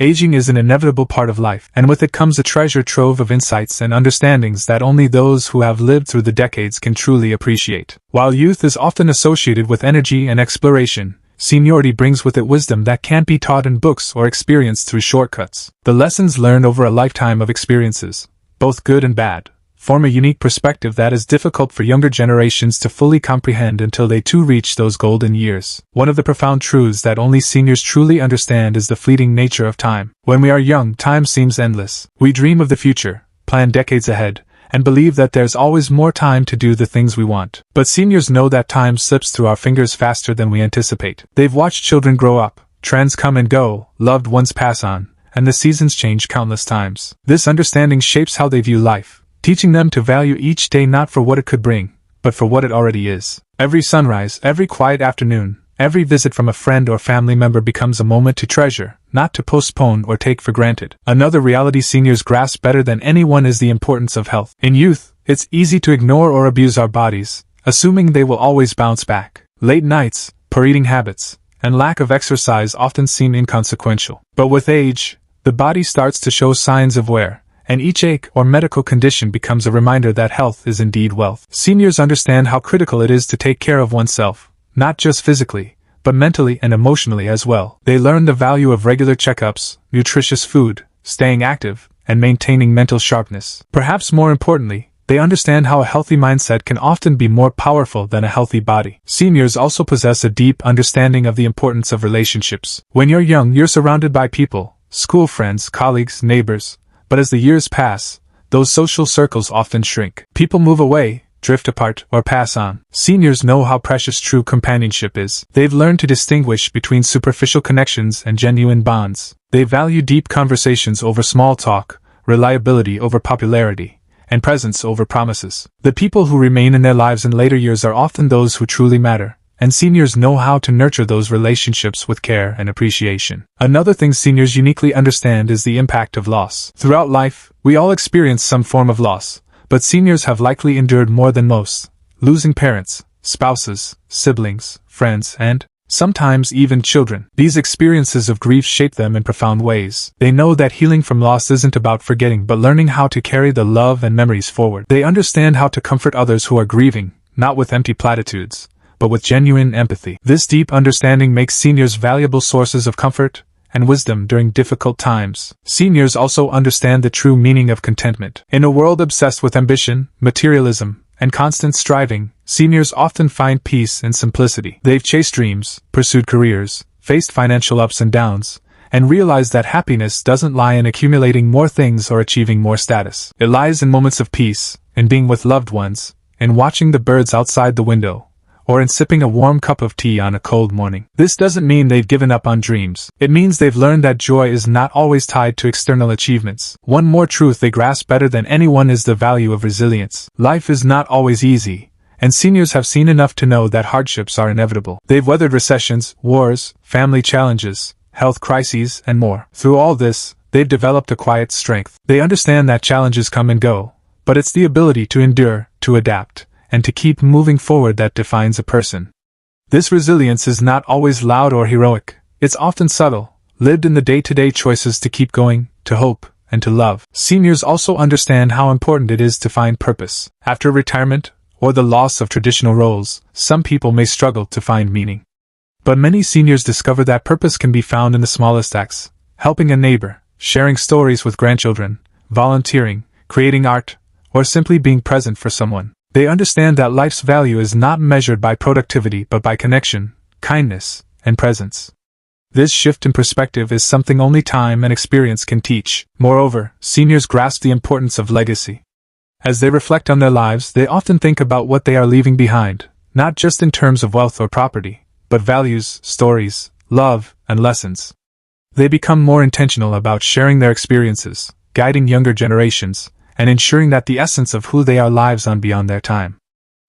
Aging is an inevitable part of life, and with it comes a treasure trove of insights and understandings that only those who have lived through the decades can truly appreciate. While youth is often associated with energy and exploration, seniority brings with it wisdom that can't be taught in books or experienced through shortcuts. The lessons learned over a lifetime of experiences, both good and bad, form a unique perspective that is difficult for younger generations to fully comprehend until they too reach those golden years. One of the profound truths that only seniors truly understand is the fleeting nature of time. When we are young, time seems endless. We dream of the future, plan decades ahead, and believe that there's always more time to do the things we want. But seniors know that time slips through our fingers faster than we anticipate. They've watched children grow up, trends come and go, loved ones pass on, and the seasons change countless times. This understanding shapes how they view life, teaching them to value each day not for what it could bring, but for what it already is. Every sunrise, every quiet afternoon, every visit from a friend or family member becomes a moment to treasure, not to postpone or take for granted. Another reality seniors grasp better than anyone is the importance of health. In youth, it's easy to ignore or abuse our bodies, assuming they will always bounce back. Late nights, poor eating habits, and lack of exercise often seem inconsequential. But with age, the body starts to show signs of wear, and each ache or medical condition becomes a reminder that health is indeed wealth. Seniors understand how critical it is to take care of oneself, not just physically, but mentally and emotionally as well. They learn the value of regular checkups, nutritious food, staying active, and maintaining mental sharpness. Perhaps more importantly, they understand how a healthy mindset can often be more powerful than a healthy body. Seniors also possess a deep understanding of the importance of relationships. When you're young, you're surrounded by people, school friends, colleagues, neighbors, but as the years pass, those social circles often shrink. People move away, drift apart, or pass on. Seniors know how precious true companionship is. They've learned to distinguish between superficial connections and genuine bonds. They value deep conversations over small talk, reliability over popularity, and presence over promises. The people who remain in their lives in later years are often those who truly matter, and seniors know how to nurture those relationships with care and appreciation. Another thing seniors uniquely understand is the impact of loss. Throughout life, we all experience some form of loss, but seniors have likely endured more than most, losing parents, spouses, siblings, friends, and sometimes even children. These experiences of grief shape them in profound ways. They know that healing from loss isn't about forgetting but learning how to carry the love and memories forward. They understand how to comfort others who are grieving, not with empty platitudes, but with genuine empathy. This deep understanding makes seniors valuable sources of comfort and wisdom during difficult times. Seniors also understand the true meaning of contentment. In a world obsessed with ambition, materialism, and constant striving, seniors often find peace in simplicity. They've chased dreams, pursued careers, faced financial ups and downs, and realized that happiness doesn't lie in accumulating more things or achieving more status. It lies in moments of peace, in being with loved ones, in watching the birds outside the window, or in sipping a warm cup of tea on a cold morning. This doesn't mean they've given up on dreams. It means they've learned that joy is not always tied to external achievements. One more truth they grasp better than anyone is the value of resilience. Life is not always easy, and seniors have seen enough to know that hardships are inevitable. They've weathered recessions, wars, family challenges, health crises, and more. Through all this, they've developed a quiet strength. They understand that challenges come and go, but it's the ability to endure, to adapt, and to keep moving forward that defines a person. This resilience is not always loud or heroic. It's often subtle, lived in the day-to-day choices to keep going, to hope, and to love. Seniors also understand how important it is to find purpose. After retirement, or the loss of traditional roles, some people may struggle to find meaning. But many seniors discover that purpose can be found in the smallest acts: helping a neighbor, sharing stories with grandchildren, volunteering, creating art, or simply being present for someone. They understand that life's value is not measured by productivity but by connection, kindness, and presence. This shift in perspective is something only time and experience can teach. Moreover, seniors grasp the importance of legacy. As they reflect on their lives, they often think about what they are leaving behind, not just in terms of wealth or property, but values, stories, love, and lessons. They become more intentional about sharing their experiences, guiding younger generations, and ensuring that the essence of who they are lives on beyond their time.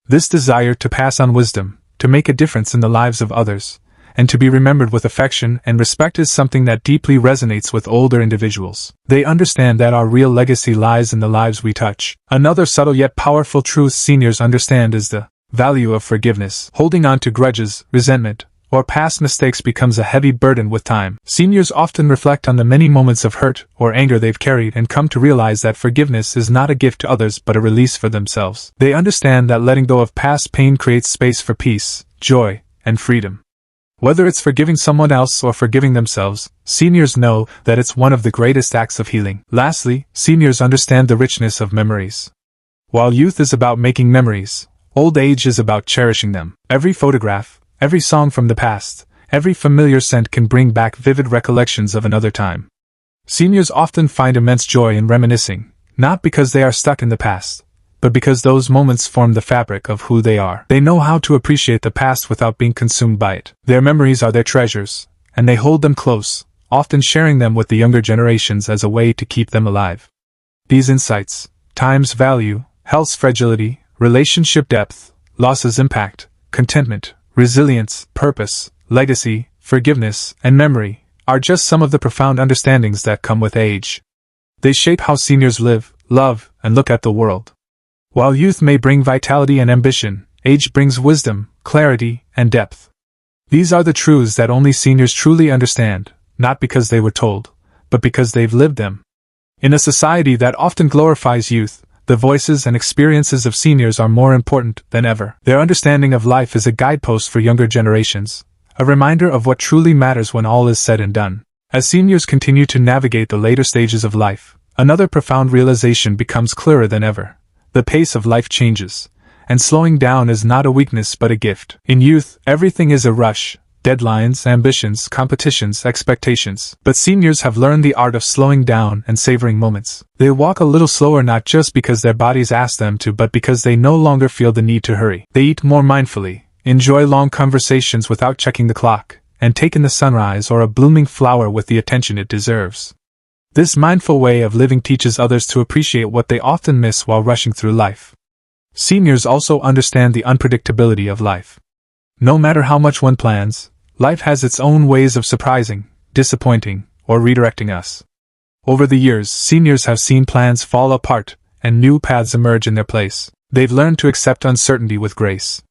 This desire to pass on wisdom, to make a difference in the lives of others, and to be remembered with affection and respect is something that deeply resonates with older individuals. They understand that our real legacy lies in the lives we touch. Another subtle yet powerful truth seniors understand is the value of forgiveness. Holding on to grudges, resentment, or past mistakes becomes a heavy burden with time. Seniors often reflect on the many moments of hurt or anger they've carried and come to realize that forgiveness is not a gift to others but a release for themselves. They understand that letting go of past pain creates space for peace, joy, and freedom. Whether it's forgiving someone else or forgiving themselves, seniors know that it's one of the greatest acts of healing. Lastly, seniors understand the richness of memories. While youth is about making memories, old age is about cherishing them. Every photograph, every song from the past, every familiar scent can bring back vivid recollections of another time. Seniors often find immense joy in reminiscing, not because they are stuck in the past, but because those moments form the fabric of who they are. They know how to appreciate the past without being consumed by it. Their memories are their treasures, and they hold them close, often sharing them with the younger generations as a way to keep them alive. These insights, time's value, health's fragility, relationship depth, loss's impact, contentment, resilience, purpose, legacy, forgiveness, and memory, are just some of the profound understandings that come with age. They shape how seniors live, love, and look at the world. While youth may bring vitality and ambition, age brings wisdom, clarity, and depth. These are the truths that only seniors truly understand, not because they were told, but because they've lived them. In a society that often glorifies youth, the voices and experiences of seniors are more important than ever. Their understanding of life is a guidepost for younger generations, a reminder of what truly matters when all is said and done. As seniors continue to navigate the later stages of life, another profound realization becomes clearer than ever. The pace of life changes, and slowing down is not a weakness but a gift. In youth, everything is a rush. Deadlines, ambitions, competitions, expectations. But seniors have learned the art of slowing down and savoring moments. They walk a little slower not just because their bodies ask them to but because they no longer feel the need to hurry. They eat more mindfully, enjoy long conversations without checking the clock, and take in the sunrise or a blooming flower with the attention it deserves. This mindful way of living teaches others to appreciate what they often miss while rushing through life. Seniors also understand the unpredictability of life. No matter how much one plans, life has its own ways of surprising, disappointing, or redirecting us. Over the years, seniors have seen plans fall apart and new paths emerge in their place. They've learned to accept uncertainty with grace.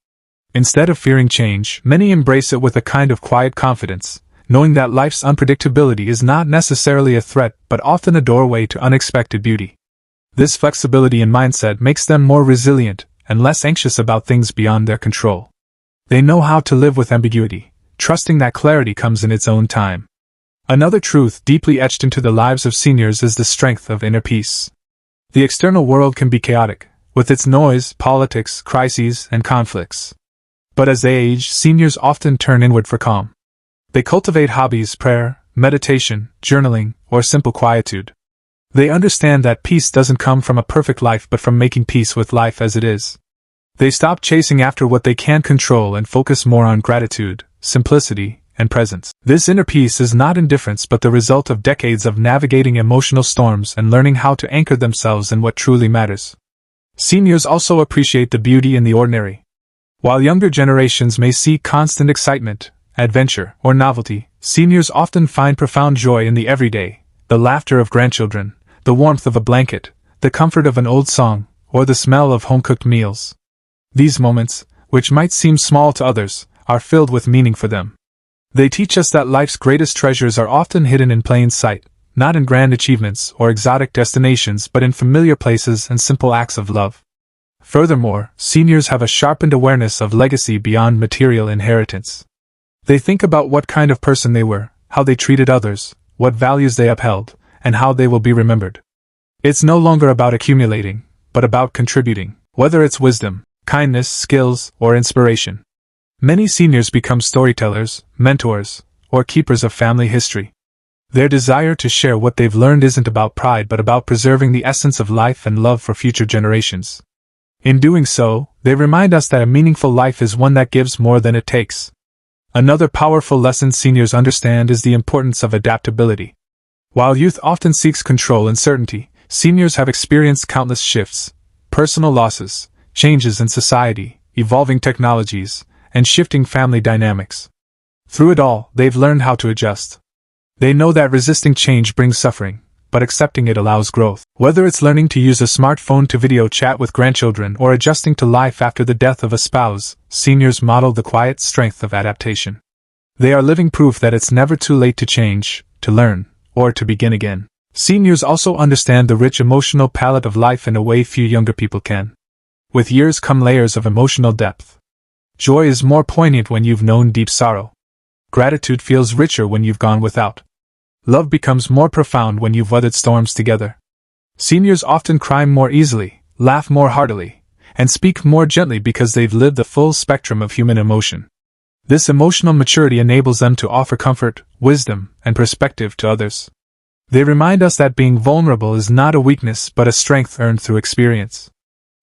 Instead of fearing change, many embrace it with a kind of quiet confidence, knowing that life's unpredictability is not necessarily a threat but often a doorway to unexpected beauty. This flexibility and mindset makes them more resilient and less anxious about things beyond their control. They know how to live with ambiguity, trusting that clarity comes in its own time. Another truth deeply etched into the lives of seniors is the strength of inner peace. The external world can be chaotic, with its noise, politics, crises, and conflicts. But as they age, seniors often turn inward for calm. They cultivate hobbies, prayer, meditation, journaling, or simple quietude. They understand that peace doesn't come from a perfect life but from making peace with life as it is. They stop chasing after what they can't control and focus more on gratitude, simplicity, and presence. This inner peace is not indifference but the result of decades of navigating emotional storms and learning how to anchor themselves in what truly matters. Seniors also appreciate the beauty in the ordinary. While younger generations may seek constant excitement, adventure, or novelty, seniors often find profound joy in the everyday, the laughter of grandchildren, the warmth of a blanket, the comfort of an old song, or the smell of home-cooked meals. These moments, which might seem small to others, are filled with meaning for them. They teach us that life's greatest treasures are often hidden in plain sight, not in grand achievements or exotic destinations but in familiar places and simple acts of love. Furthermore, seniors have a sharpened awareness of legacy beyond material inheritance. They think about what kind of person they were, how they treated others, what values they upheld, and how they will be remembered. It's no longer about accumulating, but about contributing, whether it's wisdom, kindness, skills, or inspiration. Many seniors become storytellers, mentors, or keepers of family history. Their desire to share what they've learned isn't about pride but about preserving the essence of life and love for future generations. In doing so, they remind us that a meaningful life is one that gives more than it takes. Another powerful lesson seniors understand is the importance of adaptability. While youth often seeks control and certainty, seniors have experienced countless shifts, personal losses, changes in society, evolving technologies, and shifting family dynamics. Through it all, they've learned how to adjust. They know that resisting change brings suffering, but accepting it allows growth. Whether it's learning to use a smartphone to video chat with grandchildren or adjusting to life after the death of a spouse, seniors model the quiet strength of adaptation. They are living proof that it's never too late to change, to learn, or to begin again. Seniors also understand the rich emotional palette of life in a way few younger people can. With years come layers of emotional depth. Joy is more poignant when you've known deep sorrow. Gratitude feels richer when you've gone without. Love becomes more profound when you've weathered storms together. Seniors often cry more easily, laugh more heartily, and speak more gently because they've lived the full spectrum of human emotion. This emotional maturity enables them to offer comfort, wisdom, and perspective to others. They remind us that being vulnerable is not a weakness but a strength earned through experience.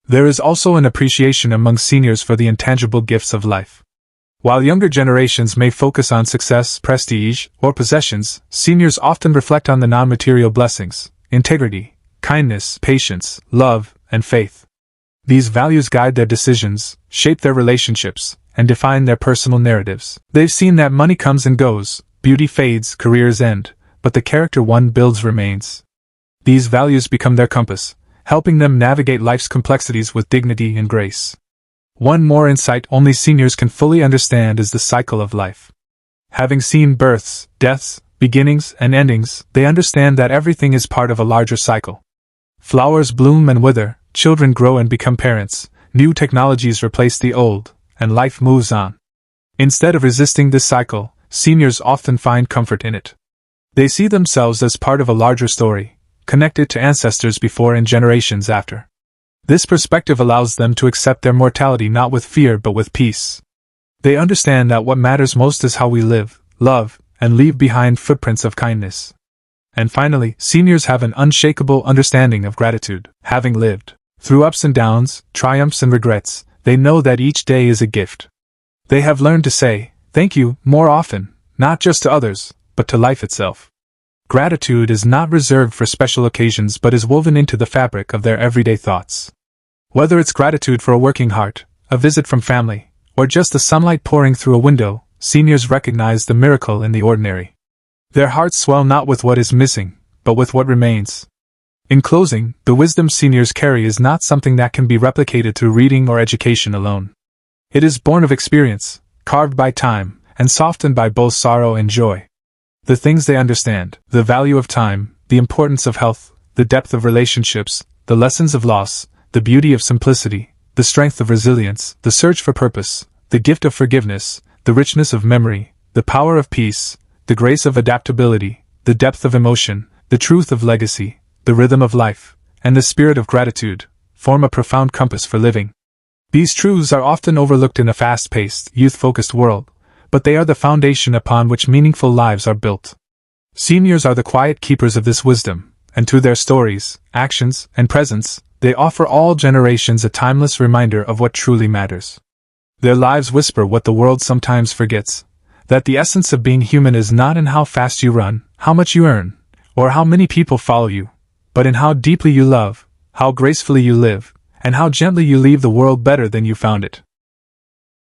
There is also an appreciation among seniors for the intangible gifts of life. While younger generations may focus on success, prestige, or possessions, seniors often reflect on the non-material blessings: integrity, kindness, patience, love, and faith. These values guide their decisions, shape their relationships, and define their personal narratives. They've seen that money comes and goes, beauty fades, careers end, but the character one builds remains. These values become their compass, helping them navigate life's complexities with dignity and grace. One more insight only seniors can fully understand is the cycle of life. Having seen births, deaths, beginnings, and endings, they understand that everything is part of a larger cycle. Flowers bloom and wither, children grow and become parents, new technologies replace the old, and life moves on. Instead of resisting this cycle, seniors often find comfort in it. They see themselves as part of a larger story, connected to ancestors before and generations after. This perspective allows them to accept their mortality not with fear but with peace. They understand that what matters most is how we live, love, and leave behind footprints of kindness. And finally, seniors have an unshakable understanding of gratitude. Having lived through ups and downs, triumphs and regrets, they know that each day is a gift. They have learned to say, "Thank you," more often, not just to others, but to life itself. Gratitude is not reserved for special occasions but is woven into the fabric of their everyday thoughts. Whether it's gratitude for a working heart, a visit from family, or just the sunlight pouring through a window, seniors recognize the miracle in the ordinary. Their hearts swell not with what is missing, but with what remains. In closing, the wisdom seniors carry is not something that can be replicated through reading or education alone. It is born of experience, carved by time, and softened by both sorrow and joy. The things they understand: the value of time, the importance of health, the depth of relationships, the lessons of loss, the beauty of simplicity, the strength of resilience, the search for purpose, the gift of forgiveness, the richness of memory, the power of peace, the grace of adaptability, the depth of emotion, the truth of legacy, the rhythm of life, and the spirit of gratitude, form a profound compass for living. These truths are often overlooked in a fast-paced, youth-focused world, but they are the foundation upon which meaningful lives are built. Seniors are the quiet keepers of this wisdom, and through their stories, actions, and presence, they offer all generations a timeless reminder of what truly matters. Their lives whisper what the world sometimes forgets: that the essence of being human is not in how fast you run, how much you earn, or how many people follow you, but in how deeply you love, how gracefully you live, and how gently you leave the world better than you found it.